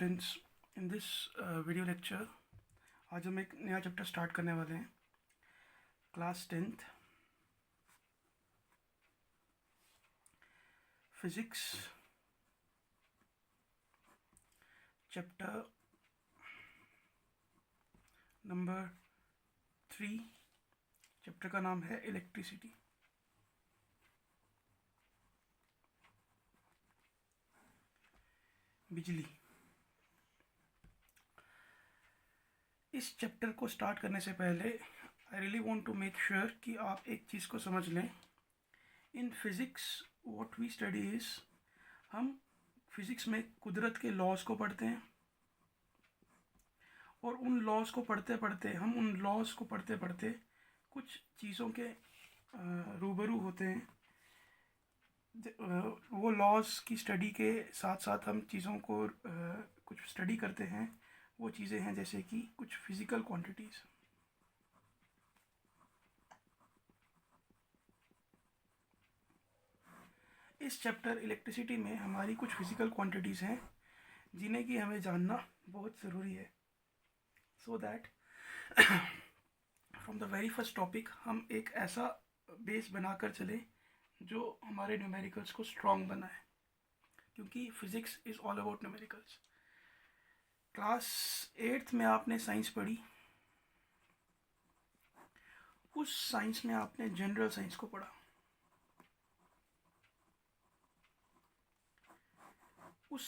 Students, in this video lecture आज हम एक नया चैप्टर स्टार्ट करने वाले हैं। Class 10th physics chapter number 3। Chapter का नाम है इलेक्ट्रिसिटी। बिजली। इस चैप्टर को स्टार्ट करने से पहले I really want to make sure कि आप एक चीज़ को समझ लें। In physics what we study is, हम फिज़िक्स में कुदरत के लॉज को पढ़ते हैं और उन लॉज को पढ़ते पढ़ते कुछ चीज़ों के रूबरू होते हैं। वो लॉज की स्टडी के साथ साथ हम चीज़ों को कुछ स्टडी करते हैं। वो चीज़ें हैं जैसे कि कुछ फिज़िकल क्वांटिटीज़। इस चैप्टर इलेक्ट्रिसिटी में हमारी कुछ फिज़िकल क्वांटिटीज़ हैं जिन्हें कि हमें जानना बहुत ज़रूरी है, so that from the very first topic हम एक ऐसा बेस बनाकर चलें जो हमारे न्यूमेरिकल्स को स्ट्रॉन्ग बनाए, क्योंकि physics is all about numericals. Class 8th में आपने साइंस पढ़ी। उस साइंस में आपने जनरल साइंस को पढ़ा। उस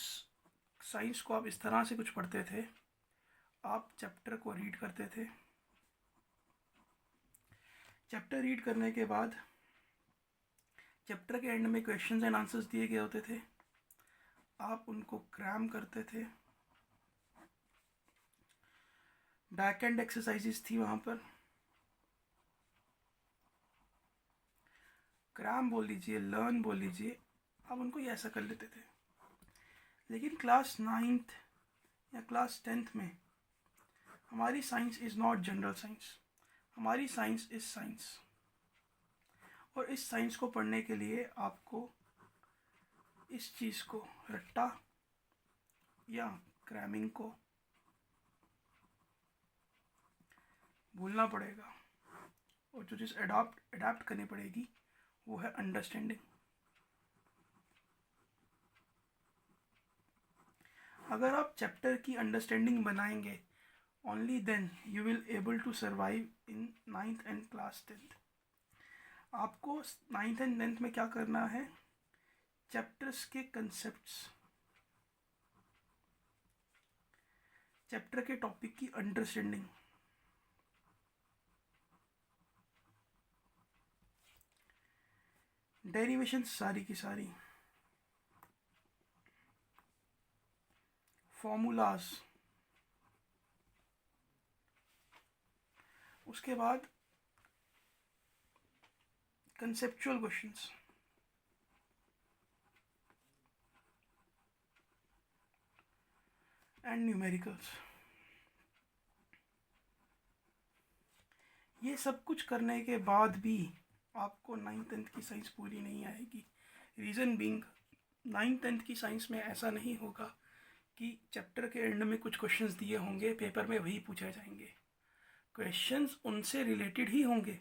साइंस को आप इस तरह से कुछ पढ़ते थे, आप चैप्टर को रीड करते थे। चैप्टर रीड करने के बाद चैप्टर के एंड में क्वेश्चंस एंड आंसर्स दिए गए होते थे, आप उनको क्रैम करते थे। बैक एंड एक्सरसाइजेस थी वहाँ पर, क्रैम बोल लीजिए, लर्न बोल लीजिए, आप उनको ये ऐसा कर लेते थे। लेकिन क्लास 9th या क्लास 10th में हमारी science is not general science, हमारी साइंस इज़ साइंस। और इस साइंस को पढ़ने के लिए आपको इस चीज़ को, रट्टा या क्रैमिंग को भूलना पड़ेगा, और जो चीज़ अडाप्ट करनी पड़ेगी वो है अंडरस्टैंडिंग। अगर आप चैप्टर की अंडरस्टैंडिंग बनाएंगे, only then you will able to survive in 9th and class 10th। आपको 9th एंड 10th में क्या करना है, चैप्टर्स के कंसेप्ट्स, चैप्टर के टॉपिक की अंडरस्टैंडिंग, डेरिवेशन सारी की सारी, फॉर्मूलाज, उसके बाद कंसेप्चुअल क्वेश्चंस, एंड न्यूमेरिकल्स। ये सब कुछ करने के बाद भी आपको 9th 10th की साइंस पूरी नहीं आएगी। रीज़न बीइंग, 9th 10th की साइंस में ऐसा नहीं होगा कि चैप्टर के एंड में कुछ क्वेश्चंस दिए होंगे, पेपर में वही पूछे जाएंगे। क्वेश्चंस उनसे रिलेटेड ही होंगे,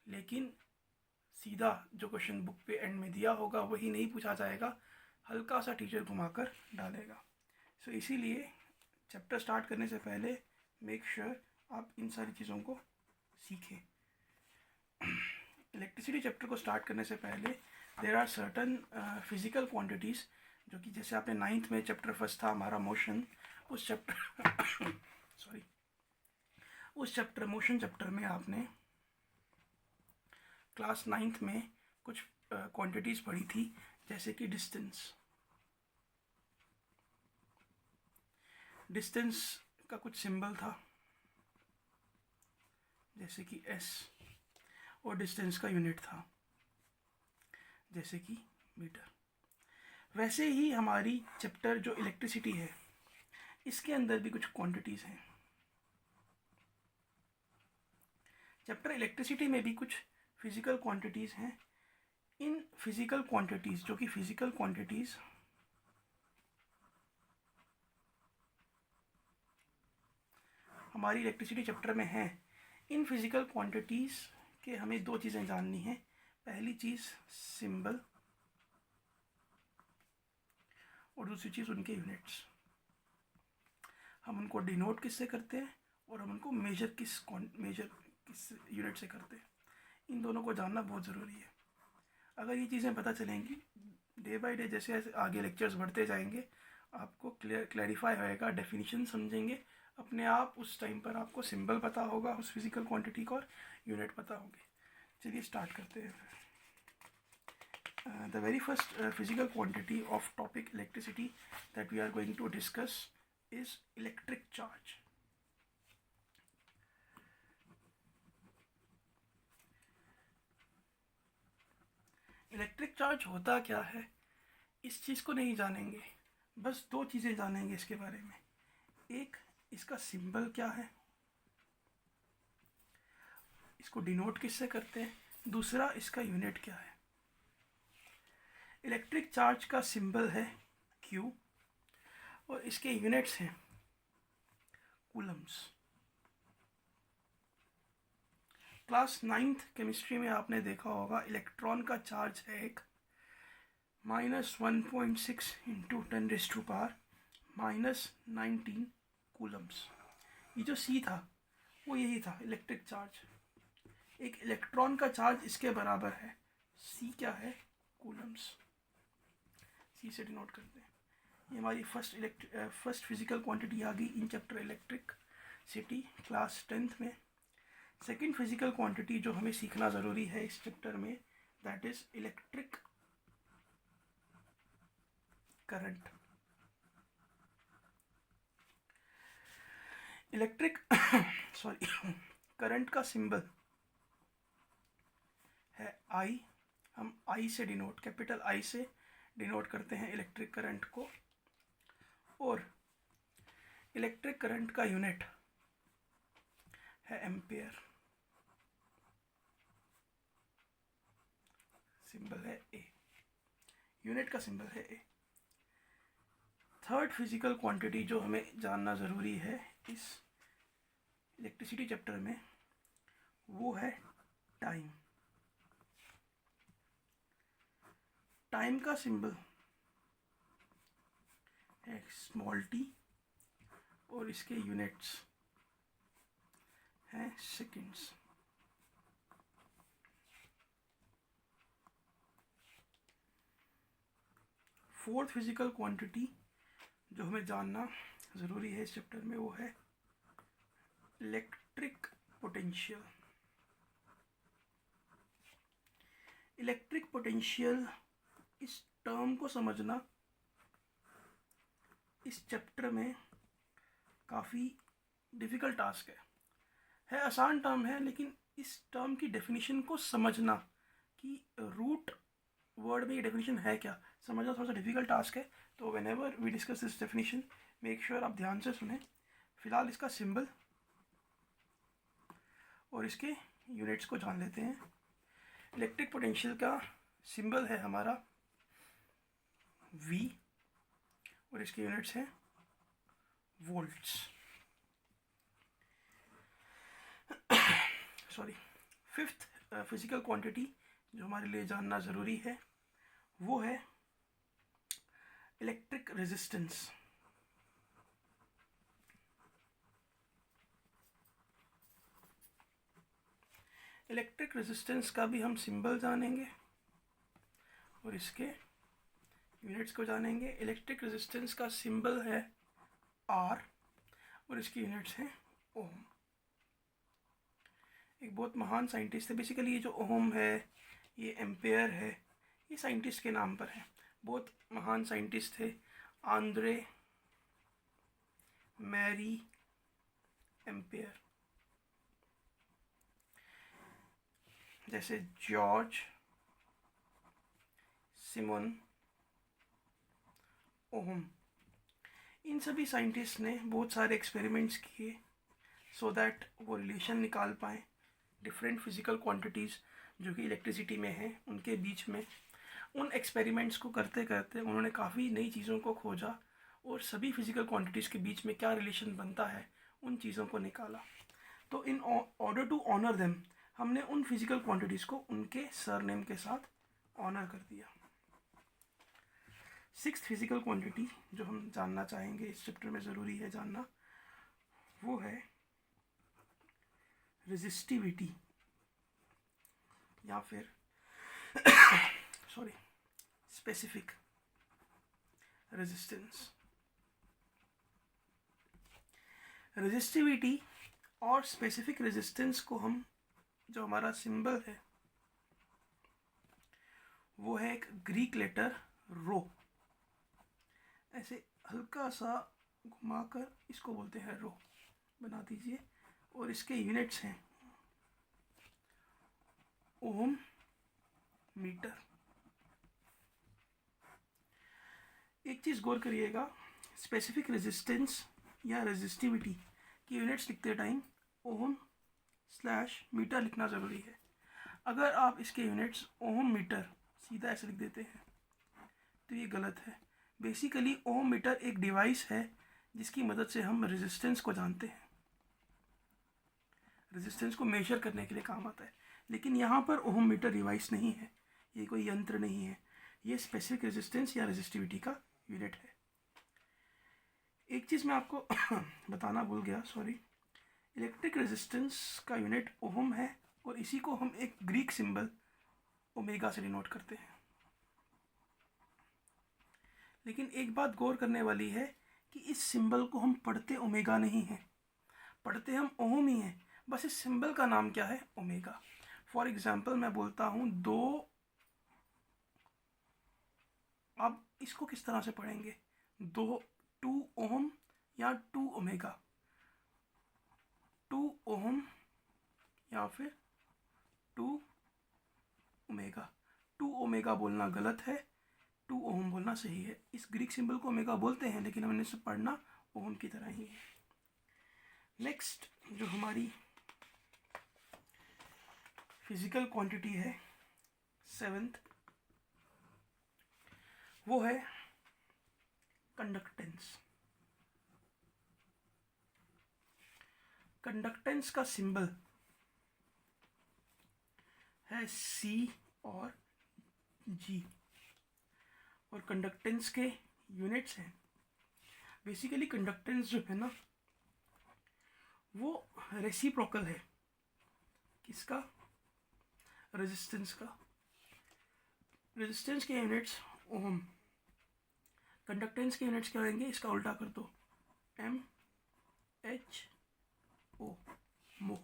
लेकिन सीधा जो क्वेश्चन बुक पे एंड में दिया होगा वही नहीं पूछा जाएगा, हल्का सा टीचर घुमाकर डालेगा। सो इसीलिए चैप्टर स्टार्ट करने से पहले मेक श्योर आप इन सारी चीज़ों को सीखें। इलेक्ट्रिसिटी चैप्टर को स्टार्ट करने से पहले there are certain physical quantities, जो कि जैसे आपने 9th में चैप्टर फर्स्ट था हमारा मोशन, उस चैप्टर सॉरी उस चैप्टर मोशन चैप्टर में आपने क्लास 9th में कुछ क्वांटिटीज़ पढ़ी थी, जैसे कि डिस्टेंस का कुछ सिंबल था, जैसे कि s, और डिस्टेंस का यूनिट था, जैसे कि मीटर। वैसे ही हमारी चैप्टर जो इलेक्ट्रिसिटी है, इसके अंदर भी कुछ क्वांटिटीज़ हैं। चैप्टर इलेक्ट्रिसिटी में भी कुछ फिज़िकल क्वांटिटीज़ हैं। इन फिज़िकल क्वांटिटीज़, जो कि फिज़िकल क्वांटिटीज़ हमारी इलेक्ट्रिसिटी चैप्टर में हैं, इन फिज़िकल क्वांटिटीज़ के हमें दो चीज़ें जाननी हैं। पहली चीज़ सिंबल और दूसरी चीज़ उनके यूनिट्स। हम उनको डिनोट किससे करते हैं और हम उनको मेजर किस यूनिट से करते हैं, इन दोनों को जानना बहुत ज़रूरी है। अगर ये चीज़ें पता चलेंगी, डे बाय डे जैसे जैसे आगे लेक्चर्स बढ़ते जाएंगे आपको क्लैरिफाई होएगा, डेफिनेशन समझेंगे अपने आप। उस टाइम पर आपको सिंबल पता होगा उस फिज़िकल क्वांटिटी का और यूनिट पता होंगे। चलिए स्टार्ट करते हैं। The very first physical quantity of topic electricity that we are going to discuss is electric charge. Electric charge होता क्या है, इस चीज़ को नहीं जानेंगे, बस दो चीज़ें जानेंगे इसके बारे में। एक, इसका सिंबल क्या है, इसको डिनोट किससे करते हैं। दूसरा, इसका यूनिट क्या है। इलेक्ट्रिक चार्ज का सिंबल है Q और इसके यूनिट्स हैं कूलम्स। क्लास 9th केमिस्ट्री में आपने देखा होगा इलेक्ट्रॉन का चार्ज है एक -1.6 इंटू 10⁻⁻19 कूलम्स। ये जो C था वो यही था इलेक्ट्रिक चार्ज। एक इलेक्ट्रॉन का चार्ज इसके बराबर है, C क्या है, कूलम्स। C से डिनोट करते हैं। ये हमारी फर्स्ट फिजिकल क्वांटिटी आ गई in chapter electric city class 10th में। सेकेंड फिजिकल क्वांटिटी जो हमें सीखना ज़रूरी है इस चैप्टर में, that is electric current. Electric current का सिंबल है I। हम I से डिनोट, कैपिटल I से डिनोट करते हैं इलेक्ट्रिक करंट को। और इलेक्ट्रिक करंट का यूनिट है एम्पियर, सिंबल है A, यूनिट का सिंबल है A। थर्ड फिजिकल क्वांटिटी जो हमें जानना ज़रूरी है इस इलेक्ट्रिसिटी चैप्टर में, वो है टाइम। टाइम का सिंबल है स्मॉल t और इसके यूनिट्स हैं सेकेंड्स। फोर्थ फिजिकल क्वांटिटी जो हमें जानना ज़रूरी है इस चैप्टर में, वो है इलेक्ट्रिक पोटेंशियल। इलेक्ट्रिक पोटेंशियल, इस टर्म को समझना इस चैप्टर में काफ़ी डिफ़िकल्ट टास्क है। आसान टर्म है, लेकिन इस टर्म की डेफिनेशन को समझना कि रूट वर्ड में ये डेफिनेशन है क्या, समझना थोड़ा सा डिफ़िकल्ट टास्क है। तो whenever we discuss this definition, make sure आप ध्यान से सुने। फिलहाल इसका सिंबल और इसके यूनिट्स को जान लेते हैं। इलेक्ट्रिक पोटेंशियल का सिंबल है हमारा V और इसके यूनिट्स हैं वोल्ट्स। फिफ्थ फिजिकल क्वांटिटी जो हमारे लिए जानना ज़रूरी है वो है इलेक्ट्रिक रेजिस्टेंस। इलेक्ट्रिक रेजिस्टेंस का भी हम सिंबल जानेंगे और इसके यूनिट्स को जानेंगे। इलेक्ट्रिक रेजिस्टेंस का सिंबल है R और इसकी यूनिट्स हैं ओम। एक बहुत महान साइंटिस्ट है, बेसिकली ये जो ओम है, ये एम्पेयर है, ये साइंटिस्ट के नाम पर है। बहुत महान साइंटिस्ट थे, आंद्रे मैरी एम्पेयर। जैसे जॉर्ज सिमोन ओम, इन सभी साइंटिस्ट ने बहुत सारे एक्सपेरिमेंट्स किए सो दैट वो रिलेशन निकाल पाएँ डिफरेंट फिजिकल क्वांटिटीज़ जो कि इलेक्ट्रिसिटी में हैं उनके बीच में। उन एक्सपेरिमेंट्स को करते करते उन्होंने काफ़ी नई चीज़ों को खोजा और सभी फिजिकल क्वांटिटीज़ के बीच में क्या रिलेशन बनता है उन चीज़ों को निकाला। तो in order to honour them हमने उन फिजिकल क्वांटिटीज़ को उनके सरनेम के साथ ऑनर कर दिया। सिक्स्थ फिजिकल क्वांटिटी जो हम जानना चाहेंगे, इस चैप्टर में ज़रूरी है जानना, वो है रेजिस्टिविटी या फिर स्पेसिफिक रेजिस्टेंस। रेजिस्टिविटी और स्पेसिफिक रेजिस्टेंस को हम, जो हमारा सिंबल है वो है एक ग्रीक लेटर रो, ऐसे हल्का सा घुमाकर इसको बोलते हैं रो, बना दीजिए। और इसके यूनिट्स हैं ओम, मीटर। एक चीज़ गौर करिएगा, स्पेसिफिक रेजिस्टेंस या रेजिस्टिविटी की यूनिट्स लिखते टाइम ओम स्लैश मीटर लिखना ज़रूरी है। अगर आप इसके यूनिट्स ओम मीटर सीधा ऐसे लिख देते हैं तो ये गलत है। बेसिकली ओम मीटर एक डिवाइस है जिसकी मदद से हम रेजिस्टेंस को जानते हैं, रेजिस्टेंस को मेजर करने के लिए काम आता है। लेकिन यहाँ पर ओम मीटर डिवाइस नहीं है, ये कोई यंत्र नहीं है, ये स्पेसिफिक रेजिस्टेंस या रेजिस्टिविटी का यूनिट है। एक चीज़ मैं आपको बताना भूल गया, सॉरी। इलेक्ट्रिक रेजिस्टेंस का यूनिट ओम है और इसी को हम एक ग्रीक सिंबल ओमेगा से डिनोट करते हैं। लेकिन एक बात गौर करने वाली है कि इस सिंबल को हम पढ़ते ओमेगा नहीं हैं, पढ़ते हम ओम ही हैं, बस इस सिंबल का नाम क्या है, ओमेगा। फॉर एग्जाम्पल मैं बोलता हूँ 2, अब इसको किस तरह से पढ़ेंगे, 2 ओम या 2 ओमेगा, 2 ओम या फिर 2 ओमेगा। 2 ओमेगा बोलना गलत है, 2 ओम बोलना सही है। इस ग्रीक सिंबल को ओमेगा बोलते हैं लेकिन हमने इसे पढ़ना ओम की तरह ही है। नेक्स्ट जो हमारी फिजिकल क्वांटिटी है 7th, वो है कंडक्टेंस। कंडक्टेंस का सिंबल है C और G और कंडक्टेंस के यूनिट्स हैं। बेसिकली कंडक्टेंस जो है ना वो रेसिप्रोकल है, किसका, रेजिस्टेंस का। रेजिस्टेंस के यूनिट्स ओम, कंडक्टेंस के यूनिट्स क्या होंगे, इसका उल्टा कर दो, M H O, मो।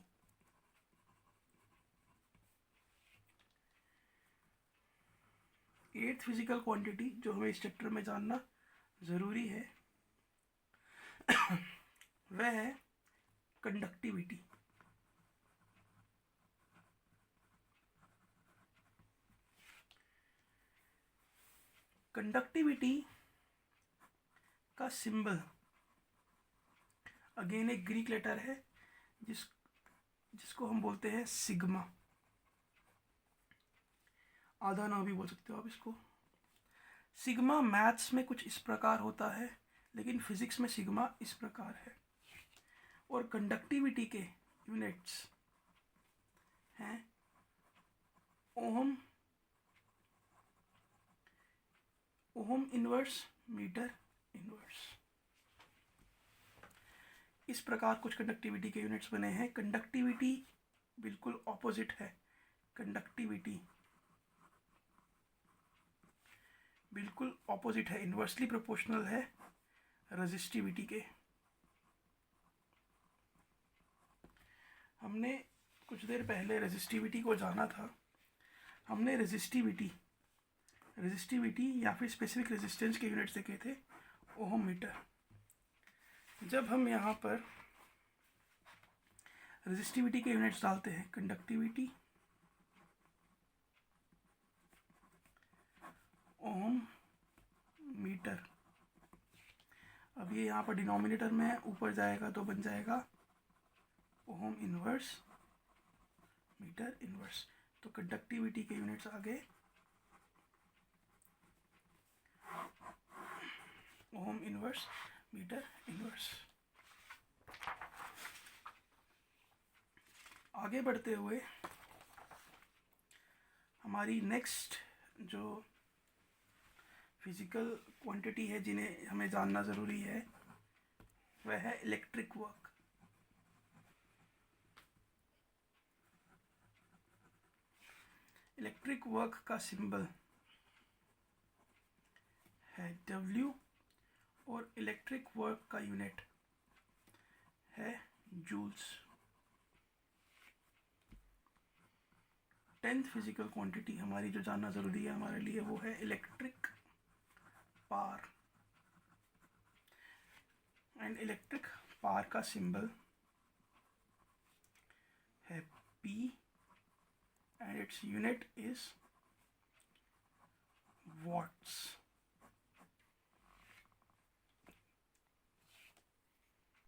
एट्थ फिजिकल क्वांटिटी जो हमें इस चैप्टर में जानना ज़रूरी है वह है कंडक्टिविटी। कंडक्टिविटी का सिंबल अगेन एक ग्रीक लेटर है जिसको हम बोलते हैं सिग्मा, आधा ना भी बोल सकते हो आप इसको। सिग्मा मैथ्स में कुछ इस प्रकार होता है लेकिन फिजिक्स में सिग्मा इस प्रकार है। और कंडक्टिविटी के यूनिट्स हैं ओम, ओम इनवर्स, मीटर इनवर्स। इस प्रकार कुछ कंडक्टिविटी के यूनिट्स बने हैं। कंडक्टिविटी बिल्कुल ऑपोजिट है, कंडक्टिविटी बिल्कुल ऑपोजिट है, इन्वर्सली प्रोपोर्शनल है रेजिस्टिविटी के। हमने कुछ देर पहले रेजिस्टिविटी को जाना था। हमने रेजिस्टिविटी या फिर स्पेसिफिक रेजिस्टेंस के यूनिट्स देखे थे ओम, मीटर। जब हम यहाँ पर रेजिस्टिविटी के यूनिट्स डालते हैं, कंडक्टिविटी ओम, मीटर, अब ये यहाँ पर डिनोमिनेटर में ऊपर जाएगा तो बन जाएगा ओम इनवर्स, मीटर इनवर्स। तो कंडक्टिविटी के यूनिट्स आ गए ओम इनवर्स, मीटर इनवर्स। आगे बढ़ते हुए हमारी नेक्स्ट जो फिज़िकल क्वांटिटी है जिन्हें हमें जानना ज़रूरी है वह है इलेक्ट्रिक वर्क। इलेक्ट्रिक वर्क का सिंबल है W और इलेक्ट्रिक वर्क का यूनिट है जूल्स। 10th फिजिकल क्वांटिटी हमारी जो जानना ज़रूरी है हमारे लिए वो है electric power. And electric power का सिंबल है P and its unit is watts।